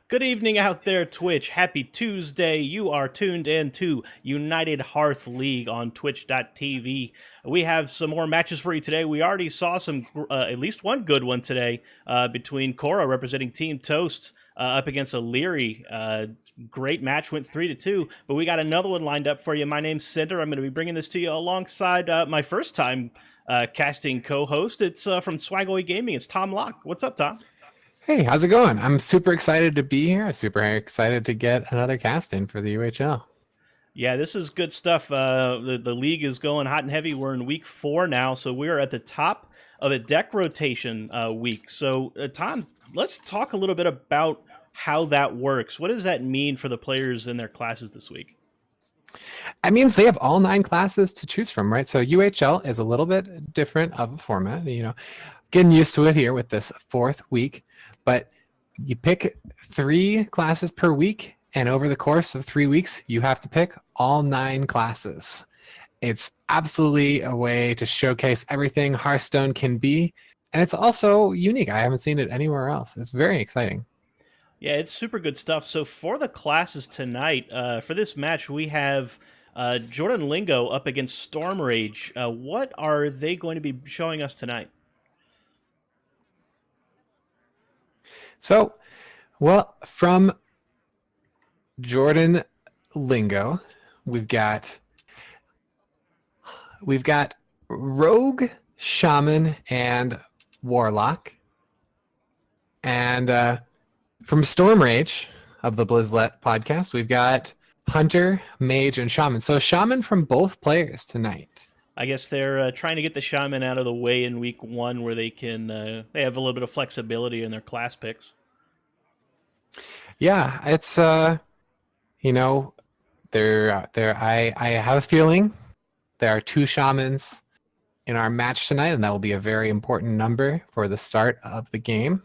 Good evening out there, Twitch. Happy Tuesday. You are tuned in to United Hearth League on twitch.tv. We have some more matches for you today. We already saw at least one good one today between Cora representing Team Toast up against O'Leary. Great match, went 3-2, but we got another one lined up for you. My name's Cinder. I'm going to be bringing this to you alongside my first time casting co-host. It's from Swagoy Gaming. It's Tom Locke. What's up, Tom? Hey, how's it going? I'm super excited to be here. I'm super excited to get another cast in for the UHL. Yeah, this is good stuff. The league is going hot and heavy. We're in week 4 now, so we are at the top of a deck rotation week. So, Tom, let's talk a little bit about how that works. What does that mean for the players in their classes this week? That means they have all 9 classes to choose from, right? So UHL is a little bit different of a format, getting used to it here with this 4th week. But you pick 3 classes per week, and over the course of 3 weeks, you have to pick all 9 classes. It's absolutely a way to showcase everything Hearthstone can be, and it's also unique. I haven't seen it anywhere else. It's very exciting. Yeah, it's super good stuff. So for the classes tonight, for this match, we have Jordan Lingo up against Storm Rage. What are they going to be showing us tonight? So, well, from Jordan Lingo, we've got Rogue, Shaman, and Warlock. And from Storm Rage of the Blizzlet podcast, we've got Hunter, Mage, and Shaman. So Shaman from both players tonight. I guess they're trying to get the Shaman out of the way in week 1 where they can they have a little bit of flexibility in their class picks. Yeah, it's I have a feeling there are 2 Shamans in our match tonight, and that will be a very important number for the start of the game.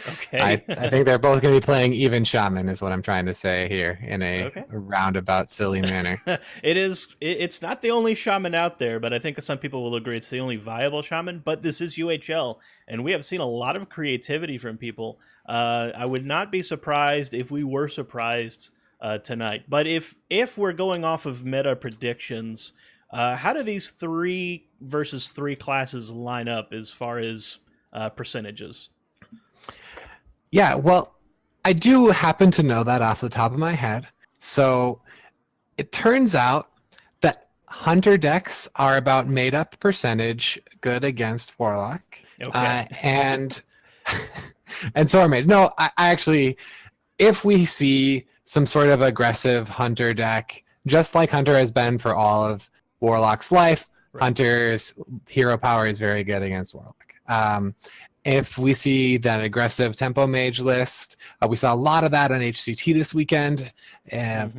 Okay. I think they're both going to be playing even Shaman, is what I'm trying to say here in a roundabout, silly manner. It's not the only Shaman out there, but I think some people will agree it's the only viable Shaman. But this is UHL, and we have seen a lot of creativity from people. I would not be surprised if we were surprised tonight. But if we're going off of meta predictions, how do these 3 versus 3 classes line up as far as percentages? Yeah, well, I do happen to know that off the top of my head. So it turns out that Hunter decks are about made-up percentage good against Warlock. Okay. And so are made. No, I actually, if we see some sort of aggressive Hunter deck, just like Hunter has been for all of Warlock's life, right. Hunter's hero power is very good against Warlock. If we see that aggressive tempo mage list, we saw a lot of that on HCT this weekend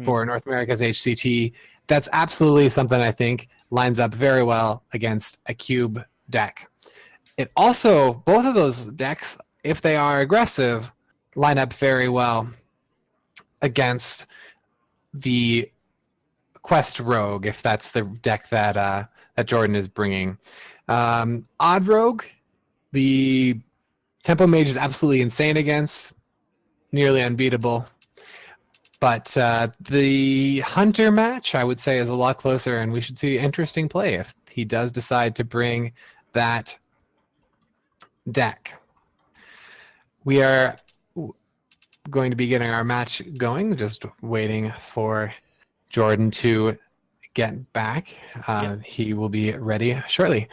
for North America's HCT. That's absolutely something I think lines up very well against a cube deck. It also, both of those decks, if they are aggressive, line up very well against the Quest Rogue, if that's the deck that Jordan is bringing. Odd Rogue, the Tempo Mage is absolutely insane against, nearly unbeatable. But the Hunter match, I would say, is a lot closer, and we should see interesting play if he does decide to bring that deck. We are going to be getting our match going, just waiting for Jordan to get back. He will be ready shortly.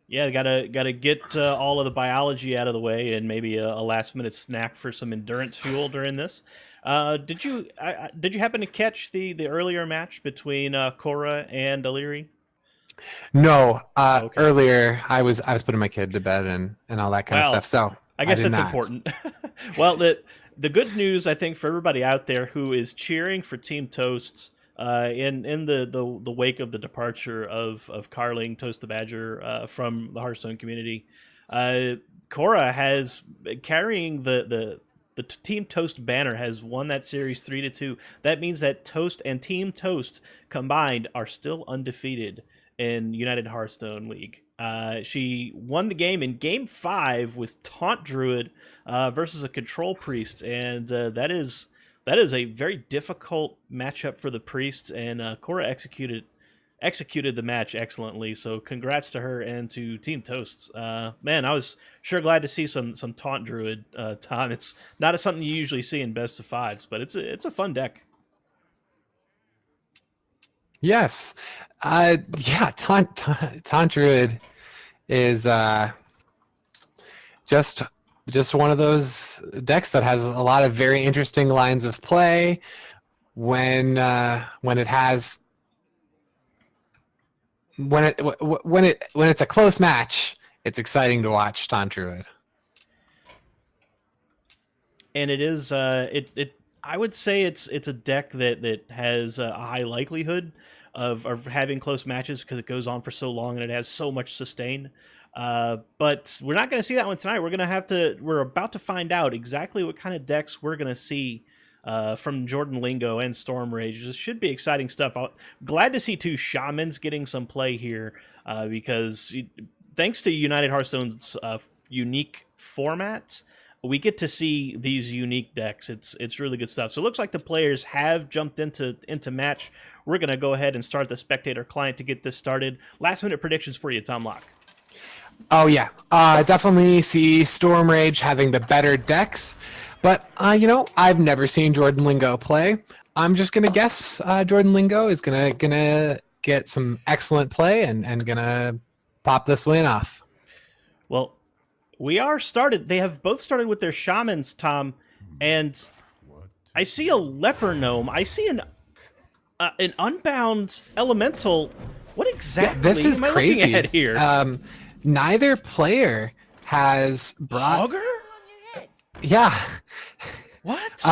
Yeah, gotta get all of the biology out of the way, and maybe a last minute snack for some endurance fuel during this. Did you happen to catch the earlier match between Cora and O'Leary? No. Okay. Earlier I was putting my kid to bed and all that kind of stuff. So I guess it's important. Well, the good news, I think, for everybody out there who is cheering for Team Toast's in the wake of the departure of Carling Toast the Badger from the Hearthstone community, Cora has carrying the Team Toast banner, has won that series 3-2. That means that Toast and Team Toast combined are still undefeated in United Hearthstone League. She won the game in Game 5 with Taunt Druid versus a Control Priest, and that is a very difficult matchup for the Priest, and Cora executed the match excellently. So congrats to her and to Team Toasts. Man, I was sure glad to see some Taunt Druid, Tom. It's not something you usually see in best of fives, but it's a fun deck. Yes. Yeah, Taunt Druid is just just one of those decks that has a lot of very interesting lines of play when it has when it's a close match. It's exciting to watch Taunt Druid. And it is it I would say it's a deck that has a high likelihood of having close matches because it goes on for so long and it has so much sustain. But we're not going to see that one tonight. We're about to find out exactly what kind of decks we're going to see from Jordan Lingo and Storm Rage. This should be exciting stuff. Glad to see two Shamans getting some play here because thanks to United Hearthstone's unique format, we get to see these unique decks. It's really good stuff. So it looks like the players have jumped into match. We're going to go ahead and start the spectator client to get this started. Last minute predictions for you, Tom Locke. Oh yeah, definitely see Storm Rage having the better decks, but I've never seen Jordan Lingo play. I'm just gonna guess Jordan Lingo is gonna get some excellent play and gonna pop this win off. Well, we are started. They have both started with their Shamans, Tom, and I see a Leper Gnome. I see an Unbound Elemental. What exactly this is am I crazy. looking at here? Neither player has brought. Hogger? Yeah. What?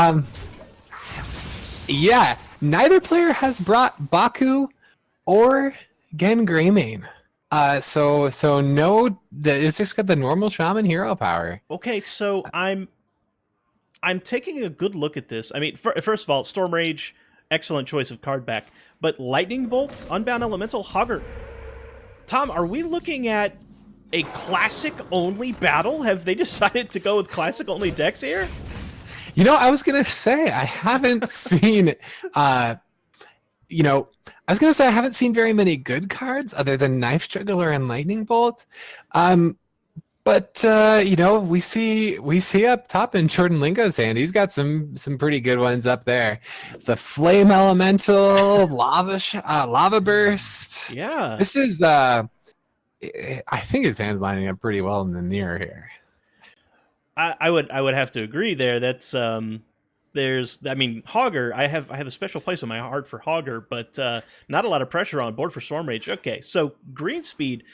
Yeah. Neither player has brought Baku or Gen Greymane. So no. It's just got the normal Shaman hero power. Okay, so I'm taking a good look at this. I mean, first of all, Storm Rage, excellent choice of card back, but Lightning Bolt, Unbound Elemental, Hogger. Tom, are we looking at a classic-only battle? Have they decided to go with classic-only decks here? I was gonna say I haven't seen. I was gonna say I haven't seen very many good cards other than Knife Juggler and Lightning Bolt. But we see up top in Jordan Lingo's hand, he's got some pretty good ones up there. The Flame Elemental, Lava Burst. Yeah, This is I think his hand's lining up pretty well in the near here. I would have to agree there. That's Hogger. I have a special place in my heart for Hogger, but not a lot of pressure on board for Storm Rage. Okay, so Green Speed,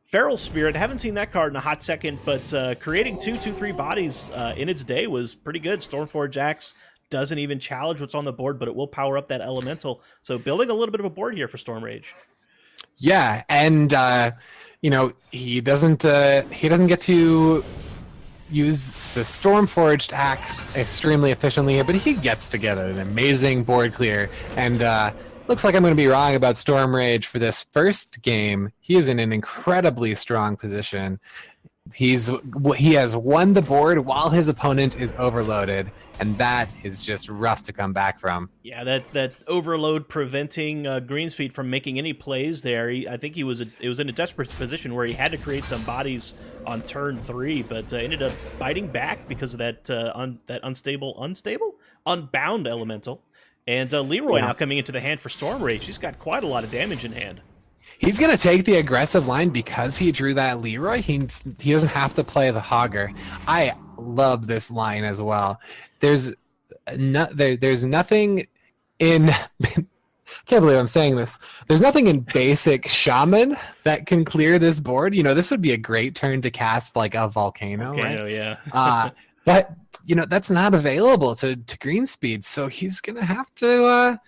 Feral Spirit. Haven't seen that card in a hot second, but creating 2/2/3 bodies in its day was pretty good. Stormforge Axe doesn't even challenge what's on the board, but it will power up that elemental. So building a little bit of a board here for Storm Rage. Yeah, and he doesn't get to use the Stormforged Axe extremely efficiently here, but he gets together an amazing board clear. And looks like I'm going to be wrong about Storm Rage for this first game. He is in an incredibly strong position. He has won the board while his opponent is overloaded, and that is just rough to come back from. Yeah, that overload preventing Greenspeed from making any plays there. I think it was in a desperate position where he had to create some bodies on turn 3, but ended up biting back because of that unbound elemental. And Leroy now coming into the hand for Storm Rage. He's got quite a lot of damage in hand. He's going to take the aggressive line because he drew that Leroy. He doesn't have to play the Hogger. I love this line as well. There's nothing in... I can't believe I'm saying this. There's nothing in basic Shaman that can clear this board. This would be a great turn to cast like a Volcano, right? Yeah. But that's not available to Greenspeed, so he's gonna have to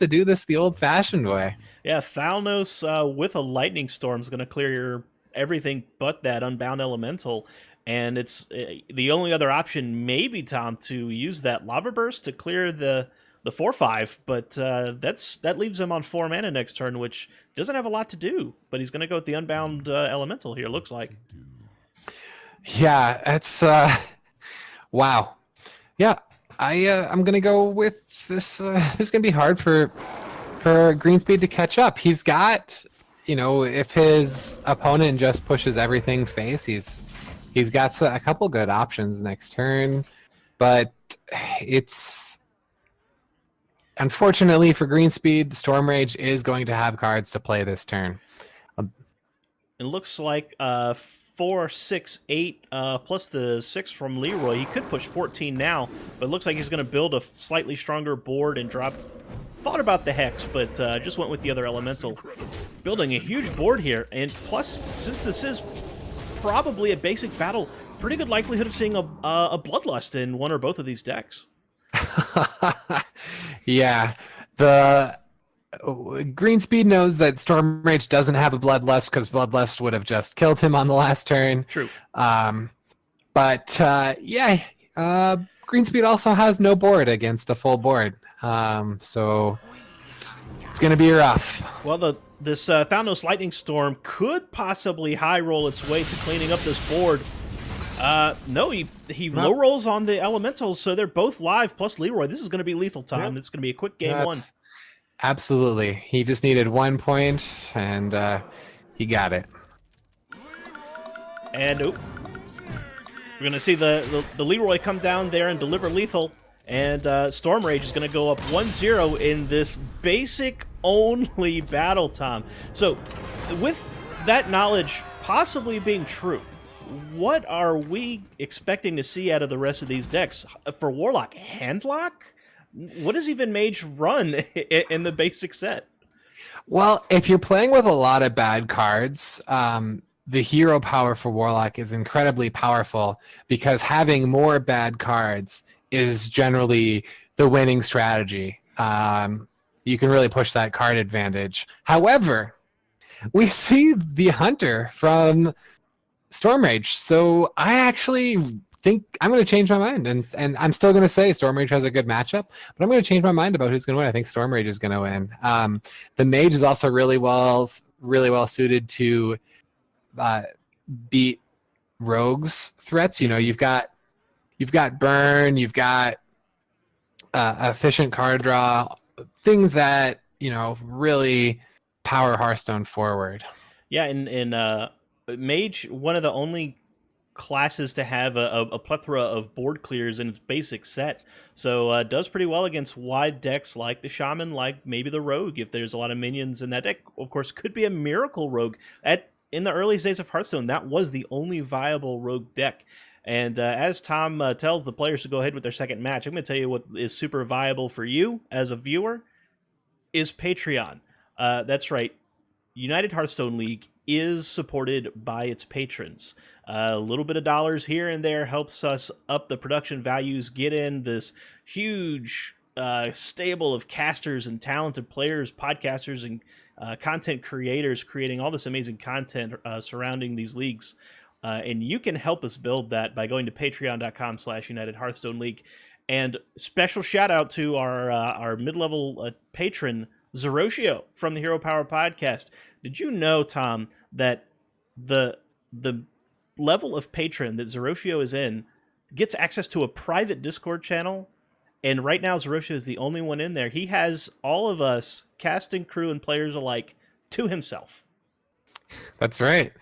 do this the old-fashioned way. Yeah, Thalnos with a Lightning Storm is going to clear everything but that Unbound Elemental. And it's the only other option, maybe, Tom, to use that Lava Burst to clear the the 4/5, but that leaves him on 4 mana next turn, which doesn't have a lot to do. But he's going to go with the Unbound Elemental here. Looks like. Yeah, it's wow. Yeah, I'm gonna go with this. This is gonna be hard for Greenspeed to catch up. He's got, if his opponent just pushes everything face, he's got a couple good options next turn, but it's unfortunately for Greenspeed, Storm Rage is going to have cards to play this turn. It looks like 4, 6, 8 plus the 6 from Leroy. He could push 14 now, but it looks like he's going to build a slightly stronger board and drop. Thought about the Hex, but just went with the other Elemental. Building a huge board here, and plus, since this is probably a basic battle, pretty good likelihood of seeing a Bloodlust in one or both of these decks. Yeah, the Greenspeed knows that Storm Rage doesn't have a Bloodlust because Bloodlust would have just killed him on the last turn. True. But Greenspeed also has no board against a full board. So it's going to be rough. Well, this Thalnos Lightning Storm could possibly high roll its way to cleaning up this board. No, he low rolls on the Elementals, so they're both live, plus Leroy. This is going to be lethal time. Yep. It's going to be a quick game one. Absolutely. He just needed 1 point, and he got it. And we're going to see the Leroy come down there and deliver lethal. And Storm Rage is going to go up 1-0 in this basic-only battle, Tom. So, with that knowledge possibly being true, what are we expecting to see out of the rest of these decks? For Warlock, Handlock? What does even Mage run in the basic set? Well, if you're playing with a lot of bad cards, the hero power for Warlock is incredibly powerful because having more bad cards is generally the winning strategy. You can really push that card advantage. However, we see the Hunter from Storm Rage, so I actually think I'm going to change my mind, and I'm still going to say Storm Rage has a good matchup, but I'm going to change my mind about who's going to win. I think Storm Rage is going to win. The Mage is also really well suited to beat Rogue's threats. You've got burn, you've got efficient card draw, things that really power Hearthstone forward. Yeah, and Mage, one of the only classes to have a plethora of board clears in its basic set, so does pretty well against wide decks like the Shaman, like maybe the Rogue, if there's a lot of minions in that deck. Of course, could be a Miracle Rogue. In the early days of Hearthstone, that was the only viable Rogue deck. And as Tom tells the players to go ahead with their second match, I'm going to tell you what is super viable for you as a viewer is Patreon. That's right. United Hearthstone League is supported by its patrons. A little bit of dollars here and there helps us up the production values, get in this huge stable of casters and talented players, podcasters, and content creators creating all this amazing content surrounding these leagues. And you can help us build that by going to patreon.com/UnitedHearthstoneLeague. And special shout out to our mid-level patron, Zeroshio from the Hero Power Podcast. Did you know, Tom, that the level of patron that Zeroshio is in gets access to a private Discord channel? And right now, Zeroshio is the only one in there. He has all of us, casting crew and players alike, to himself. That's right.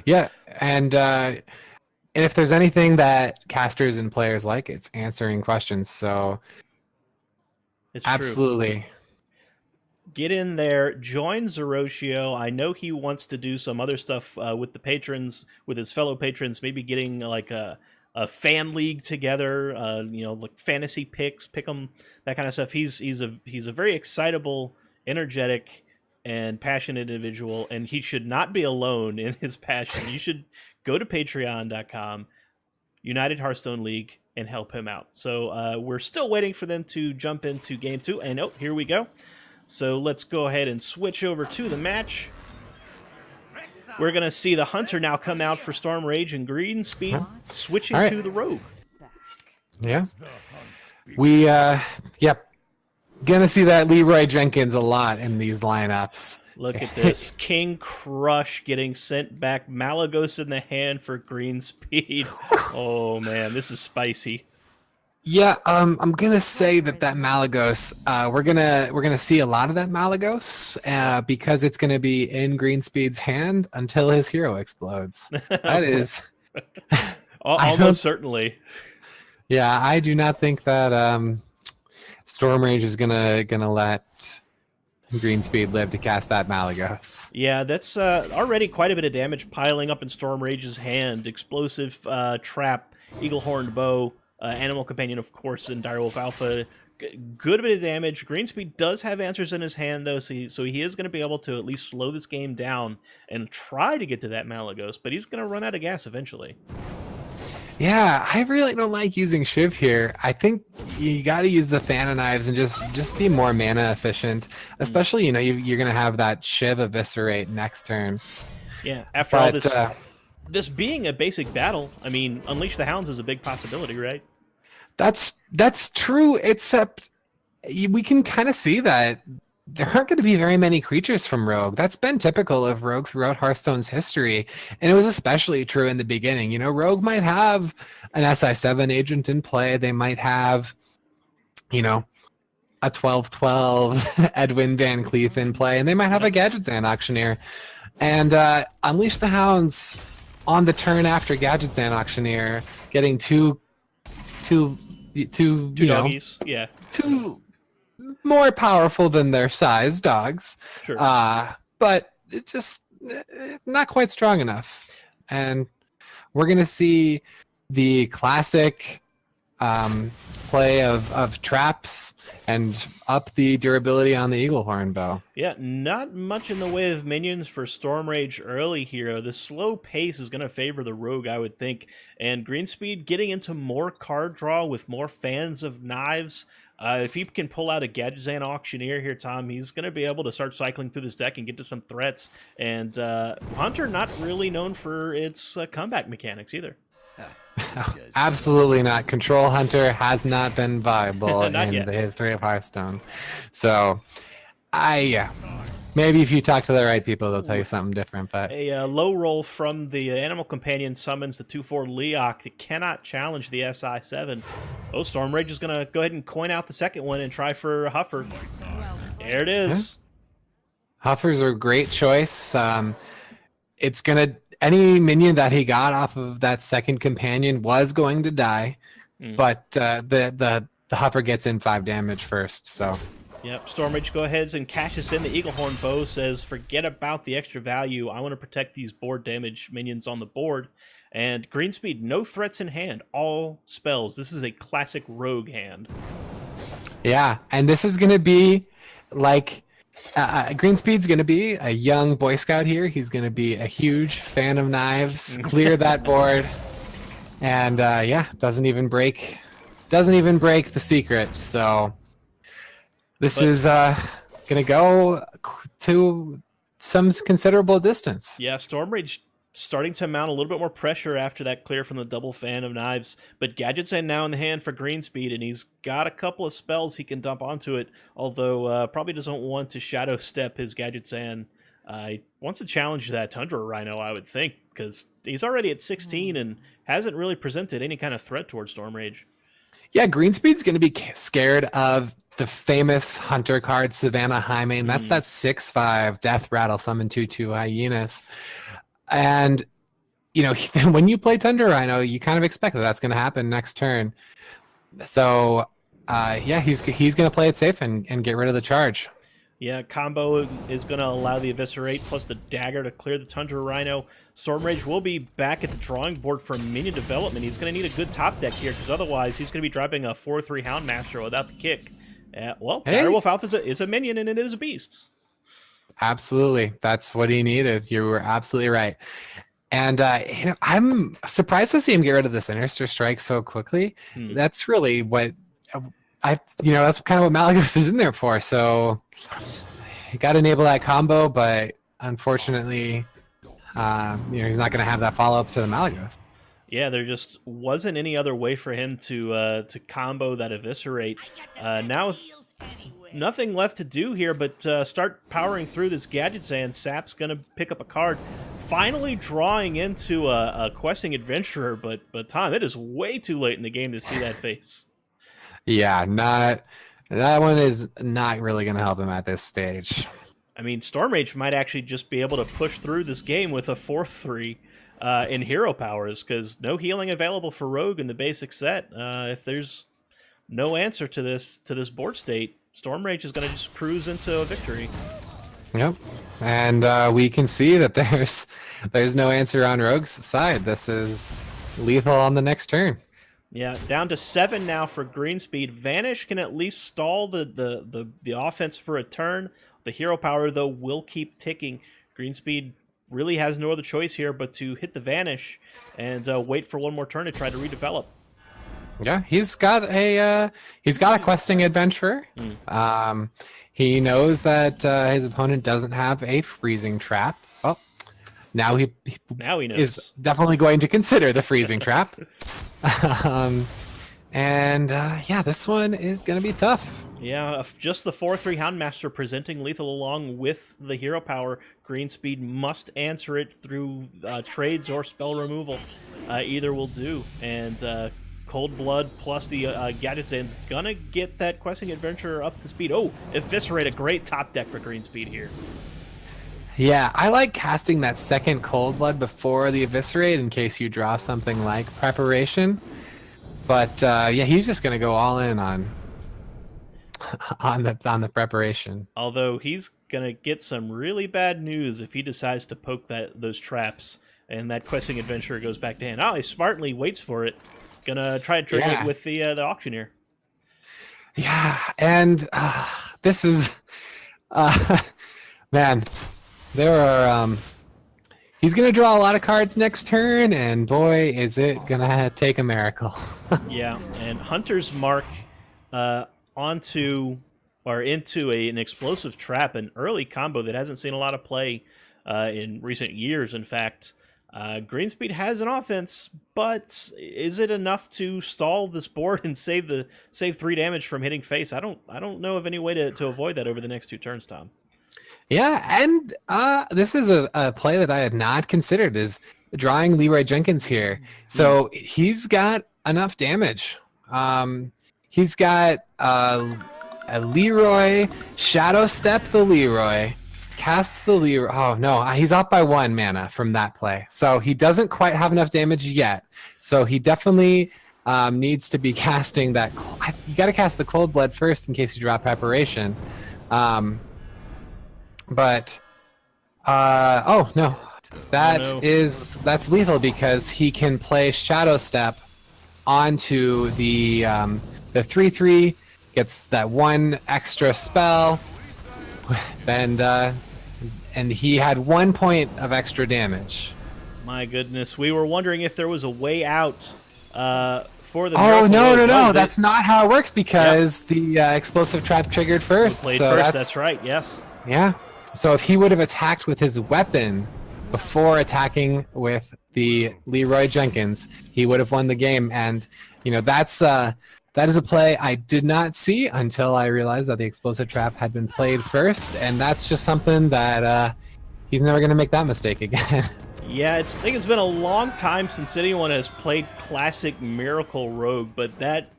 Yeah, and if there's anything that casters and players like, it's answering questions. So it's absolutely. True. Get in there, join Zeroshio. I know he wants to do some other stuff with the patrons, with his fellow patrons, maybe getting like a fan league together, like fantasy picks, pick 'em, that kind of stuff. He's a very excitable, energetic, and passionate individual, and he should not be alone in his passion. You should go to patreon.com, United Hearthstone League, and help him out. So we're still waiting for them to jump into game 2, and here we go. So let's go ahead and switch over to the match. We're going to see the Hunter now come out for Storm Rage and Greenspeed, switching to the Rogue. Yeah. We, gonna see that Leroy Jenkins a lot in these lineups. Look at this. King Crush getting sent back. Malagos in the hand for green speed. Oh, man, this is spicy. Yeah, I'm gonna say that Malagos, we're gonna see a lot of that Malagos, because it's gonna be in Greenspeed's hand until his hero explodes. That is, almost certainly. Yeah, I do not think that Storm Rage is gonna let Greenspeed live to cast that Malagos. Yeah, that's already quite a bit of damage piling up in Storm Rage's hand. Explosive trap, Eagle Horned Bow. Animal Companion, of course, and Direwolf Alpha. Good bit of damage. Greenspeed does have answers in his hand, though, so he is going to be able to at least slow this game down and try to get to that Malagos, but he's going to run out of gas eventually. Yeah, I really don't like using Shiv here. I think you got to use the Fan of Knives and just be more mana efficient. Especially, you're going to have that Shiv Eviscerate next turn. Yeah, after all this... This being a basic battle, I mean, Unleash the Hounds is a big possibility, right? That's true, except we can kind of see that there aren't going to be very many creatures from Rogue. That's been typical of Rogue throughout Hearthstone's history, and it was especially true in the beginning. Rogue might have an SI7 agent in play. They might have, a 12/12 Edwin Van Cleef in play, and they might have a Gadgetzan Auctioneer. And Unleash the Hounds on the turn after Gadgetzan Auctioneer, getting two doggies, yeah, two more powerful than their size dogs, sure. But it's just not quite strong enough, and we're gonna see the classic play of traps and up the durability on the Eagle Horn Bow. Yeah, not much in the way of minions for Storm Rage early here. The slow pace is going to favor the Rogue, I would think. And Greenspeed getting into more card draw with more Fans of Knives. If he can pull out a Gadgetzan Auctioneer here, Tom, he's going to be able to start cycling through this deck and get to some threats. And Hunter, not really known for its comeback mechanics either. Absolutely not. Control Hunter has not been viable in yet. the history of Hearthstone. So, maybe if you talk to the right people, they'll tell you something different. But a low roll from the Animal Companion summons the 2/4 Leok that cannot challenge the SI7. Oh, Storm Rage is going to go ahead and coin out the second one and try for Huffer. There it is. Yeah. Huffer's a great choice. It's going to... Any minion that he got off of that second companion was going to die, but the Huffer gets in 5 damage first. So, yep. Stormrage go ahead and cashes in. The Eagle Horn Bow says, "Forget about the extra value. I want to protect these board damage minions on the board." And Greenspeed, no threats in hand, all spells. This is a classic Rogue hand. Yeah, and this is going to be like. Greenspeed's going to be a young Boy Scout here. He's going to be a huge fan of knives, clear that board, and doesn't even break the secret. So this is going to go to some considerable distance. Yeah, Stormrage starting to mount a little bit more pressure after that clear from the double Fan of Knives, but Gadgetzan now in the hand for Greenspeed, and he's got a couple of spells he can dump onto it, although probably doesn't want to Shadow Step his Gadgetzan. He wants to challenge that Tundra Rhino, I would think, because he's already at 16 and hasn't really presented any kind of threat towards Stormrage. Yeah, Greenspeed's going to be scared of the famous Hunter card, Savannah Highmane. That's that 6/5 Death Rattle, summon 2/2 Hyenas. And, when you play Tundra Rhino, you kind of expect that's going to happen next turn. So, he's going to play it safe and get rid of the charge. Yeah, combo is going to allow the Eviscerate plus the Dagger to clear the Tundra Rhino. Stormrage will be back at the drawing board for minion development. He's going to need a good top deck here, because otherwise he's going to be dropping a 4/3 Houndmaster without the kick. Direwolf Alpha is a minion, and it is a beast. Absolutely. That's what he needed. You were absolutely right. And I'm surprised to see him get rid of the Sinister Strike so quickly. That's really what that's kind of what Malagos is in there for. So you got to enable that combo, but unfortunately, he's not going to have that follow-up to the Malagos. Yeah, there just wasn't any other way for him to combo that Eviscerate. Now Nothing left to do here but start powering through this Gadget and Sap's going to pick up a card. Finally drawing into a questing adventurer, but Tom, it is way too late in the game to see that face. Yeah, that one is not really going to help him at this stage. I mean, Stormrage might actually just be able to push through this game with a 4-3 in hero powers, because no healing available for Rogue in the basic set. If there's no answer to this board state, Stormrage is going to just cruise into a victory. Yep, and we can see that there's no answer on Rogue's side. This is lethal on the next turn. Yeah, down to 7 now for Greenspeed. Vanish can at least stall the offense for a turn. The hero power, though, will keep ticking. Greenspeed really has no other choice here but to hit the Vanish and wait for one more turn to try to redevelop. Yeah, he's got a questing adventurer. He knows that his opponent doesn't have a freezing trap. Well, now he knows. Is definitely going to consider the freezing trap. Yeah, this one is going to be tough. Yeah, just the 4-3 Houndmaster presenting lethal along with the hero power. Greenspeed must answer it through trades or spell removal. Either will do. And Cold Blood plus the Gadget's gonna get that questing adventurer up to speed. Oh, Eviscerate, a great top deck for Greenspeed here. Yeah, I like casting that second Cold Blood before the Eviscerate in case you draw something like Preparation. But yeah, he's just gonna go all in on the Preparation. Although he's gonna get some really bad news if he decides to poke those traps and that questing adventurer goes back to hand. Oh, he smartly waits for it. Gonna try to trigger it with the auctioneer. Yeah, and this is man, there are he's gonna draw a lot of cards next turn, and boy, is it gonna take a miracle. Yeah, and Hunter's Mark into an explosive trap, an early combo that hasn't seen a lot of play in recent years. In fact, Greenspeed has an offense, but is it enough to stall this board and save 3 damage from hitting face? I don't know of any way to avoid that over the next 2 turns, Tom. Yeah, and this is a play that I had not considered, is drawing Leroy Jenkins here. So he's got enough damage. He's got a Leroy, Shadow Step the Leroy, cast the Leroy. Oh no, he's off by 1 mana from that play. So he doesn't quite have enough damage yet. So he definitely needs to be casting that. You got to cast the Cold Blood first in case you draw Preparation. But oh no, that's lethal because he can play Shadow Step onto the 3/3, gets that 1 extra spell, and he had 1 point of extra damage. My goodness, we were wondering if there was a way out for the. Oh no! That's not how it works because the explosive trap triggered first. Played first. That's right. Yes. Yeah. So if he would have attacked with his weapon before attacking with the Leroy Jenkins, he would have won the game. And that is a play I did not see until I realized that the explosive trap had been played first, and that's just something that he's never going to make that mistake again. Yeah, I think it's been a long time since anyone has played classic Miracle Rogue, but that,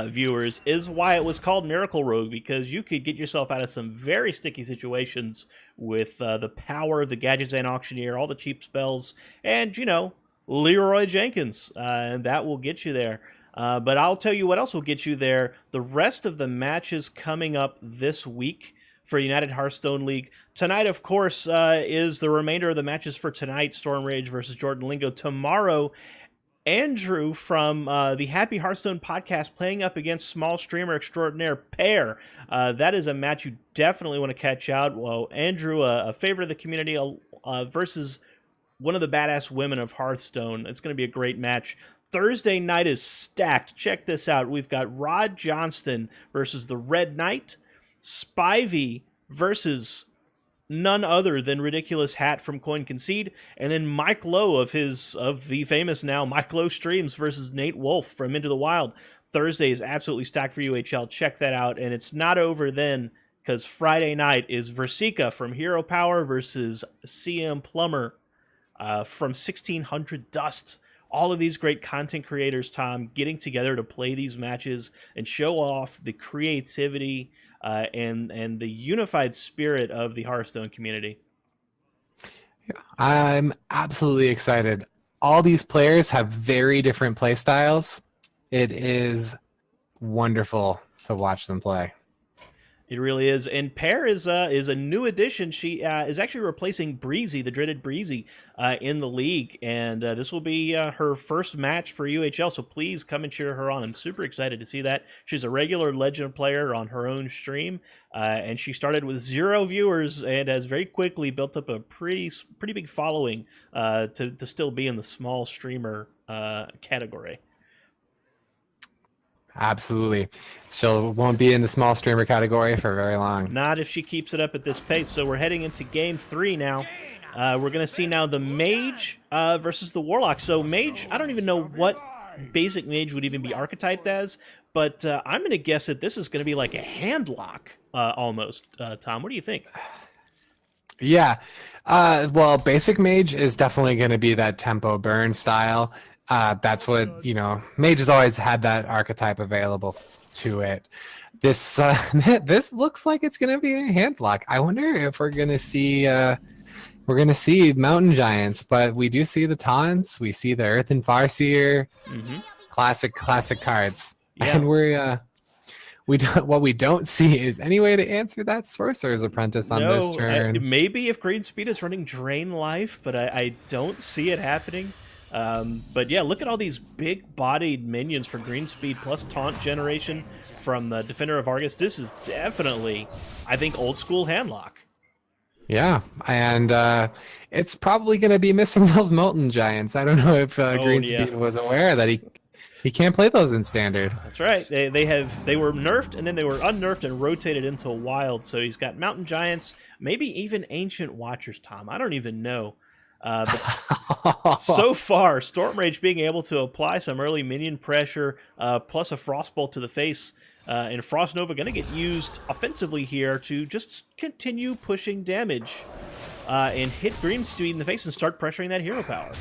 viewers, is why it was called Miracle Rogue, because you could get yourself out of some very sticky situations with the power of the Gadgetzan Auctioneer, all the cheap spells, and, Leroy Jenkins, and that will get you there. But I'll tell you what else will get you there. The rest of the matches coming up this week for United Hearthstone League. Tonight, of course, is the remainder of the matches for tonight. Stormrage versus Jordan Lingo. Tomorrow, Andrew from the Happy Hearthstone podcast playing up against Small Streamer Extraordinaire Pear. That is a match you definitely want to catch out. Well, Andrew, a favorite of the community, versus one of the badass women of Hearthstone. It's going to be a great match. Thursday night is stacked. Check this out. We've got Rod Johnston versus the Red Knight, Spivey versus none other than Ridiculous Hat from Coin Concede, and then Mike Lowe of the famous now Mike Lowe Streams versus Nate Wolf from Into the Wild. Thursday is absolutely stacked for UHL. Check that out. And it's not over then, because Friday night is Versika from Hero Power versus CM Plummer from 1600 Dust. All of these great content creators, Tom, getting together to play these matches and show off the creativity and the unified spirit of the Hearthstone community. I'm absolutely excited. All these players have very different play styles. It is wonderful to watch them play. It really is. And Pear is a new addition. She is actually replacing Breezy, the dreaded Breezy, in the league. And this will be her first match for UHL. So please come and cheer her on. I'm super excited to see that. She's a regular Legend player on her own stream. And she started with 0 viewers and has very quickly built up a pretty big following to still be in the small streamer category. Absolutely. She won't be in the small streamer category for very long. Not if she keeps it up at this pace. So we're heading into game 3 now. We're going to see now the Mage versus the Warlock. So Mage, I don't even know what basic Mage would even be archetyped as, but I'm going to guess that this is going to be like a handlock almost. Tom, what do you think? Yeah. Well, basic Mage is definitely going to be that tempo burn style. That's what, Mage has always had that archetype available to it. This this looks like it's going to be a handlock. I wonder if we're going to see Mountain Giants, but we do see the taunts. We see the Earthen Farseer. Mm-hmm. Classic cards. Yeah. And what we don't see is any way to answer that Sorcerer's Apprentice on this turn. Maybe if Greenspeed is running Drain Life, but I don't see it happening. But yeah, look at all these big-bodied minions for Greenspeed plus taunt generation from the Defender of Argus. This is definitely, I think, old-school handlock. Yeah, and it's probably going to be missing those Molten Giants. I don't know if Greenspeed was aware that he can't play those in Standard. That's right. They were nerfed, and then they were unnerfed and rotated into Wild. So he's got Mountain Giants, maybe even Ancient Watchers, Tom. I don't even know. But so far, Storm Rage being able to apply some early minion pressure, plus a Frostbolt to the face, and Frost Nova going to get used offensively here to just continue pushing damage and hit Greenspeed in the face and start pressuring that hero power.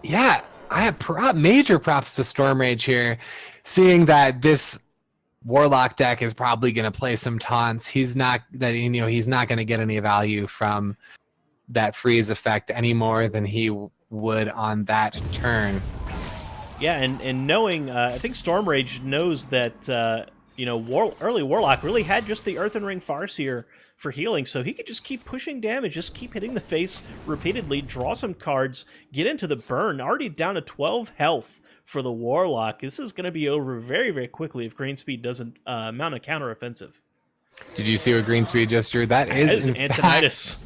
Yeah, I have major props to Storm Rage here, seeing that this Warlock deck is probably going to play some taunts. He's not going to get any value from that freeze effect any more than he would on that turn. Yeah, and knowing, I think Storm Rage knows that, early Warlock really had just the Earthen Ring Farseer for healing, so he could just keep pushing damage, just keep hitting the face repeatedly, draw some cards, get into the burn, already down to 12 health for the Warlock. This is going to be over very, very quickly if Greenspeed doesn't mount a counteroffensive. Did you see what Greenspeed just drew? That is Antonidas.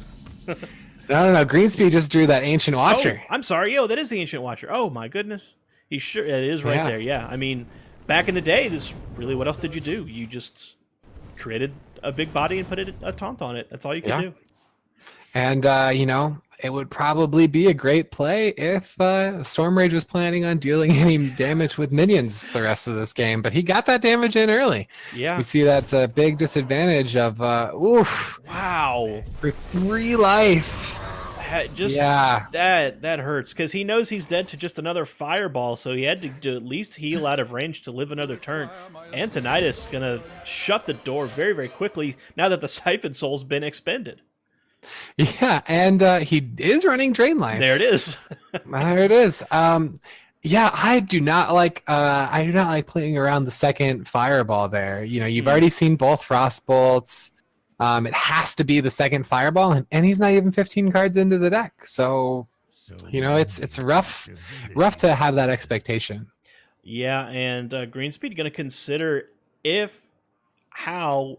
No. Greenspeed just drew that Ancient Watcher. Oh, I'm sorry. That is the Ancient Watcher. Oh, my goodness. It is right there. Yeah. I mean, back in the day, what else did you do? You just created a big body and put a taunt on it. That's all you could do. And, it would probably be a great play if Storm Rage was planning on dealing any damage with minions the rest of this game, but he got that damage in early. Yeah. We see that's a big disadvantage of, wow. For 3 life. That hurts, because he knows he's dead to just another fireball, so he had to at least heal out of range to live another turn. Antonidas going to shut the door very, very quickly now that the Siphon Soul's been expended. Yeah, and he is running Drain Life. There it is. There it is. I do not like playing around the second fireball there. You've already seen both Frostbolts. It has to be the second fireball, and he's not even 15 cards into the deck. So it's rough to have that expectation. Yeah, and Greenspeed going to consider if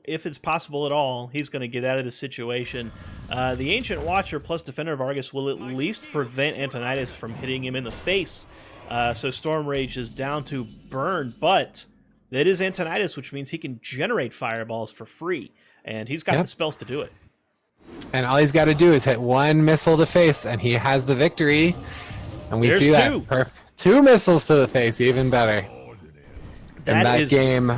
it's possible at all, he's going to get out of this situation. The Ancient Watcher plus Defender of Argus will at least prevent Antonidas from hitting him in the face. So Storm Rage is down to burn, but it is Antonidas, which means he can generate fireballs for free, and he's got the spells to do it. And all he's got to do is hit 1 missile to face, and he has the victory. And There's see 2. That. 2 missiles to the face, even better. that game,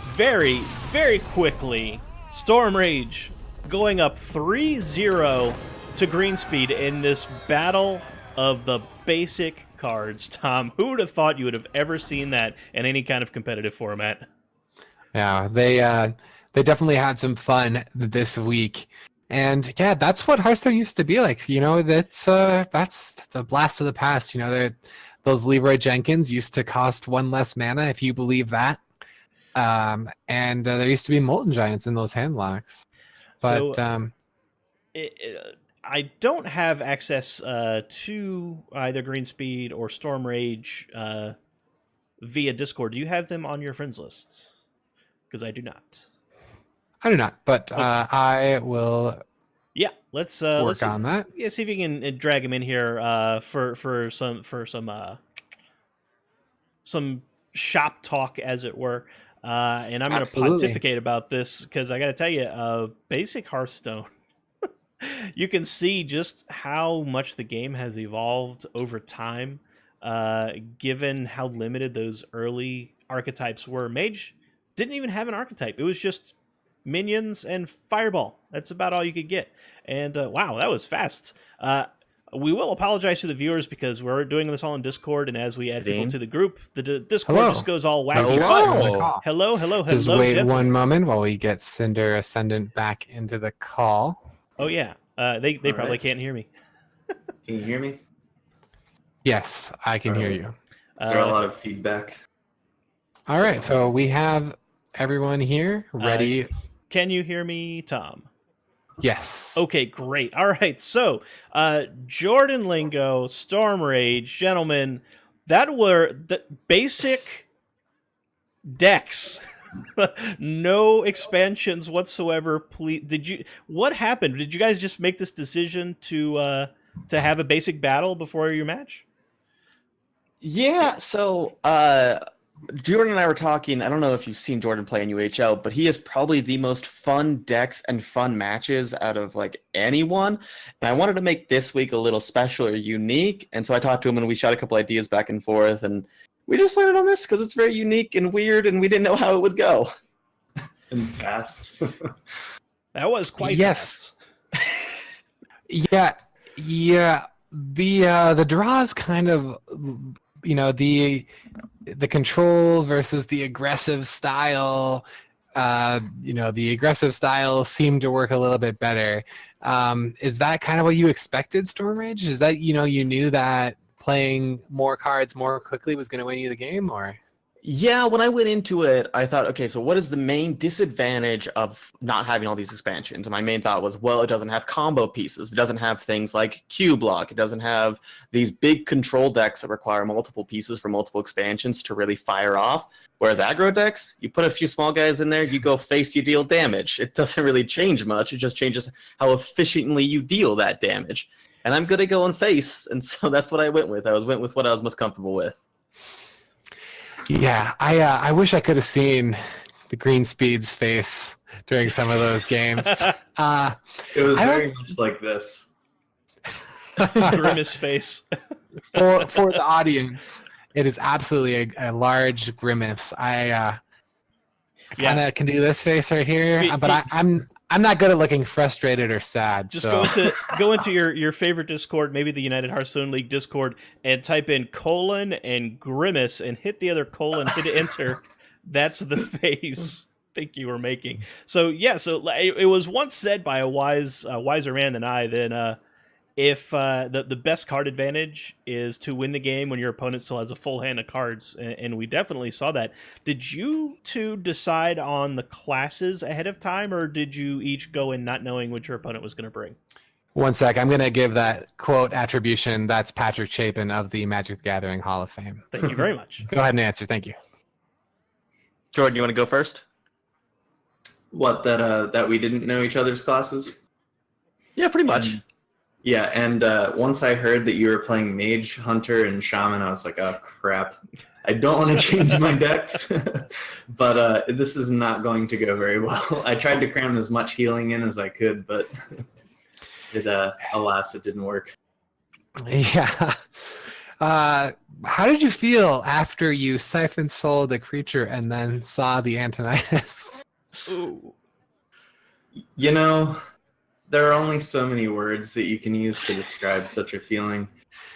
very, very quickly, Storm Rage going up 3-0 to Greenspeed in this battle of the basic cards. Tom, who would have thought you would have ever seen that in any kind of competitive format? yeah, they definitely had some fun this week. And yeah, that's what Hearthstone used to be like. That's the blast of the past. Those Leroy Jenkins used to cost 1 less mana, if you believe that. And there used to be Molten Giants in those hand locks. But I don't have access to either Greenspeed or Storm Rage via Discord. Do you have them on your friends list? Because I do not. I do not, but okay. I will. Yeah, let's work on that. Yeah, see if you can drag him in here for some shop talk, as it were. And I'm going to pontificate about this because I got to tell you, basic Hearthstone, you can see just how much the game has evolved over time, given how limited those early archetypes were. Mage didn't even have an archetype. It was just minions and fireball. That's about all you could get. And wow, that was fast. We will apologize to the viewers because we're doing this on Discord, and as we add people to the group, the Discord just goes all wacky. Hello. Just wait gentlemen. 1 moment while we get Cinder Ascendant back into the call. Oh yeah, they probably can't hear me. Can you hear me? Yes, I can hear you. Is there a lot of feedback? All right, so we have everyone here ready. Can you hear me, Tom? Yes. Okay, great. All right, so Jordan Lingo, Storm Rage, gentlemen, that were the basic decks. No expansions whatsoever. Please, what happened? Did you guys just make this decision to have a basic battle before your match? Yeah, so Jordan and I were talking. I don't know if you've seen Jordan play in UHL, but he has probably the most fun decks and fun matches out of like anyone. And I wanted to make this week a little special or unique. And so I talked to him and we shot a couple ideas back and forth. And we just landed on this because it's very unique and weird and we didn't know how it would go. And fast. That was quite fast. Yeah. The draws kind of, the control versus the aggressive style. The aggressive style seemed to work a little bit better. Is that kind of what you expected, Storm Rage? Is that you knew that playing more cards more quickly was going to win you the game, or? Yeah, when I went into it, I thought, okay, so what is the main disadvantage of not having all these expansions? And my main thought was, well, it doesn't have combo pieces. It doesn't have things like Q block. It doesn't have these big control decks that require multiple pieces for multiple expansions to really fire off. Whereas aggro decks, you put a few small guys in there, you go face, you deal damage. It doesn't really change much. It just changes how efficiently you deal that damage. And I'm good at going face, and so that's what I went with. I went with what I was most comfortable with. Yeah, I wish I could have seen the Greenspeed's face during some of those games. It was very much like this. Grimace face. For the audience, it is absolutely a large grimace. I kind of can do this face right here, but I'm not good at looking frustrated or sad. Just go into your favorite Discord, maybe the United Hearthstone League Discord, and type in colon and grimace and hit the other colon, hit enter. That's the face I think you were making. So yeah, it was once said by a wiser man than I that if the best card advantage is to win the game when your opponent still has a full hand of cards, and we definitely saw that. Did you two decide on the classes ahead of time, or did you each go in not knowing what your opponent was going to bring? 1 sec, I'm going to give that quote attribution. That's Patrick Chapin of the Magic the Gathering Hall of Fame. Thank you very much. Go ahead and answer. Thank you. Jordan, you want to go first? What, that we didn't know each other's classes? Yeah, pretty much. Yeah, and once I heard that you were playing Mage, Hunter, and Shaman, I was like, oh, crap. I don't want to change my decks, but this is not going to go very well. I tried to cram as much healing in as I could, but alas, it didn't work. Yeah. How did you feel after you siphon sold a creature and then saw the Antonitis? Ooh. You know, there are only so many words that you can use to describe such a feeling.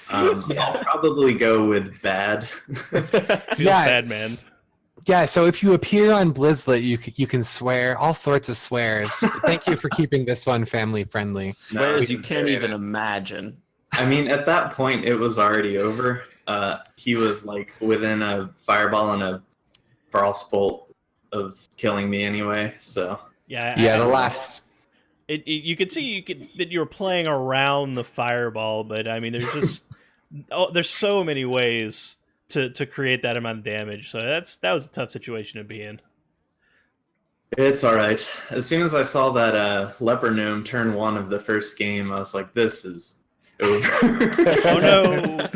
I'll probably go with bad. Feels Yeah, bad, man. Yeah, so if you appear on Blizzlet, you can swear all sorts of swears. Thank you for keeping this one family friendly. Swears No, you can't even imagine. I mean, at that point, it was already over. He was like within a fireball and a frost bolt of killing me anyway. So Yeah, the last. You could see that you were playing around the fireball, but I mean, there's just there's so many ways to create that amount of damage. So that was a tough situation to be in. it's all right. As soon as I saw that leper gnome turn 1 of the first game, I was like, "This is over." Oh no!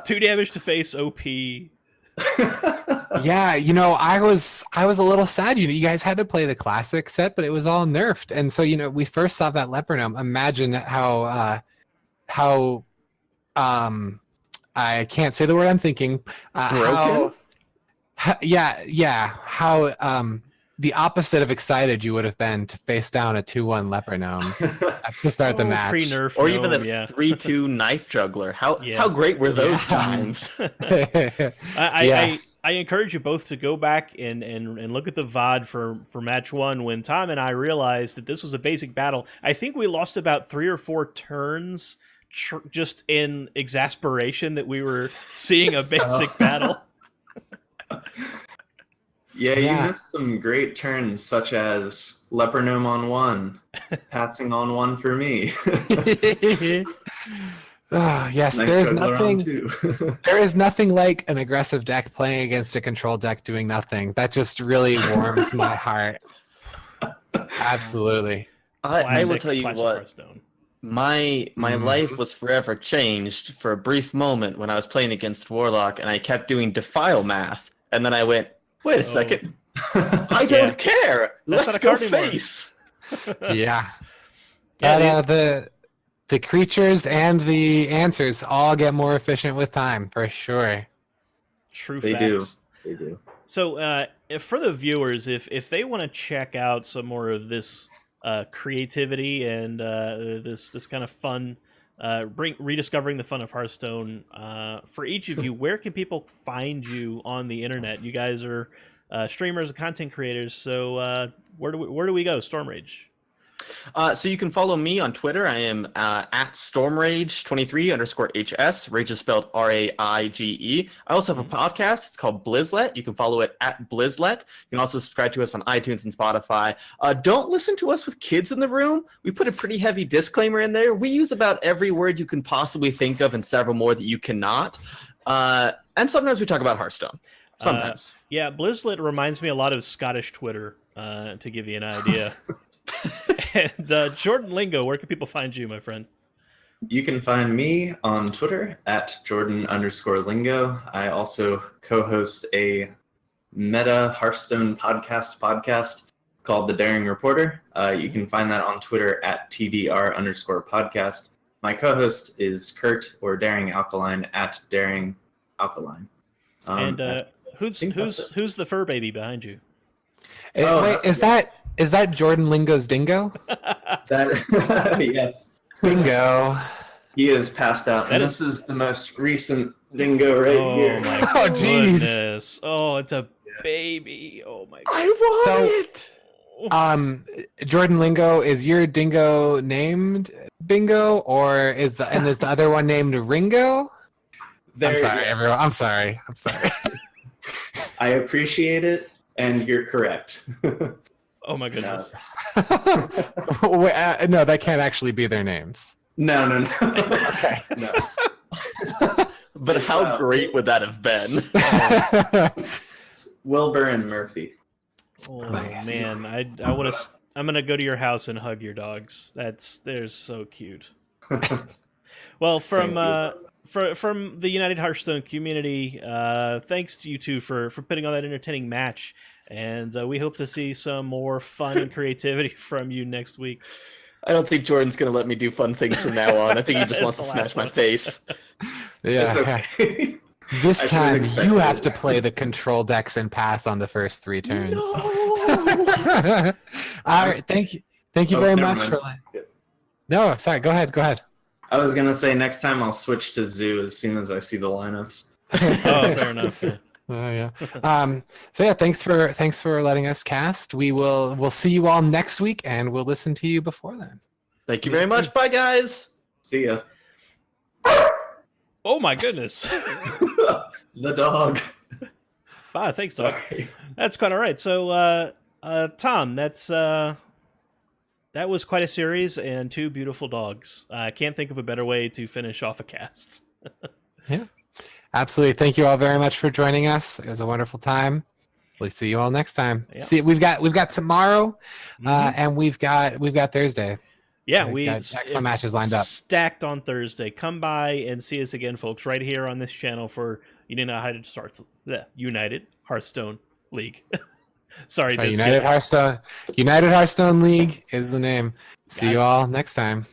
2 damage to face OP. Yeah, I was a little sad. You guys had to play the classic set, but it was all nerfed, and so we first saw that leper gnome. Imagine how I can't say the word I'm thinking. Broken? How the opposite of excited you would have been to face down a 2-1 leper gnome to start the match. Pre-nerf Or even a gnome, yeah. 3-2 knife juggler. How great were those times? Yes. I encourage you both to go back and look at the VOD for match 1 when Tom and I realized that this was a basic battle. I think we lost about 3 or 4 turns just in exasperation that we were seeing a basic battle. Yeah, you missed some great turns, such as leper gnome on 1, passing on 1 for me. Yes, Nice there's juggler on nothing. 2. There is nothing like an aggressive deck playing against a control deck doing nothing. That just really warms my heart. Absolutely. I will tell you what. Hearthstone. My life was forever changed for a brief moment when I was playing against Warlock and I kept doing defile math, and then I went, wait a second, I don't care. Let's go face. Yeah. The creatures and the answers all get more efficient with time, for sure. True They facts. They do. So, for the viewers, if they want to check out some more of this creativity and this kind of fun, rediscovering the fun of Hearthstone, for each of you, where can people find you on the internet? You guys are streamers and content creators, so where do we go? Stormrage. So you can follow me on Twitter. I am at stormrage23_HS. Rage is spelled RAIGE. I also have a podcast. It's called Blizzlet. You can follow it at Blizzlet. You can also subscribe to us on iTunes and Spotify. Don't listen to us with kids in the room. We put a pretty heavy disclaimer in there. We use about every word you can possibly think of and several more that you cannot. And sometimes we talk about Hearthstone. Sometimes. Yeah, Blizzlet reminds me a lot of Scottish Twitter, to give you an idea. And Jordan Lingo, where can people find you, my friend? You can find me on Twitter at Jordan_Lingo. I also co-host a meta Hearthstone podcast called The Daring Reporter. You can find that on Twitter at TDR_podcast. My co-host is Kurt, or Daring Alkaline, at Daring Alkaline. And who's the fur baby behind you? Wait, is that Jordan Lingo's dingo? Yes. Bingo. He is passed out. And this is the most recent dingo right here. Oh my goodness. Oh, it's a baby. Oh my god. I want it. Jordan Lingo, is your dingo named Bingo, or is the other one named Ringo? I'm sorry, everyone. I'm sorry. I appreciate it, and you're correct. Oh my goodness. No, that can't actually be their names. No. Okay. No. But how great would that have been? It's Wilbur and Murphy. Oh man, I'm gonna go to your house and hug your dogs. They're so cute. Well, from the United Hearthstone community, thanks to you two for putting on that entertaining match, and we hope to see some more fun and creativity from you next week. I don't think Jordan's going to let me do fun things from now on. I think he just wants to smash my face. Yeah. It's okay. This I should've time expected you have it. to play the control decks and pass on the first 3 turns. No! All right, thank you Oh, very never much mind. No, sorry. Go ahead. I was gonna say next time I'll switch to Zoo as soon as I see the lineups. Oh, fair enough. Yeah. Oh yeah. So yeah, thanks for letting us cast. We'll see you all next week, and we'll listen to you before then. Thank you very much. Bye, guys. See ya. Oh my goodness. The dog. Wow, thanks, Doc. Sorry. That's quite all right. So, Tom, that was quite a series and 2 beautiful dogs. I can't think of a better way to finish off a cast. Yeah, absolutely. Thank you all very much for joining us. It was a wonderful time. We'll see you all next time. Yep. See, we've got tomorrow, Mhm. and we've got Thursday. Yeah, We've we got excellent matches lined up. Stacked on Thursday. Come by and see us again, folks, right here on this channel for United Hearthstone League. Sorry, United Hearthstone League is the name. See you all next time.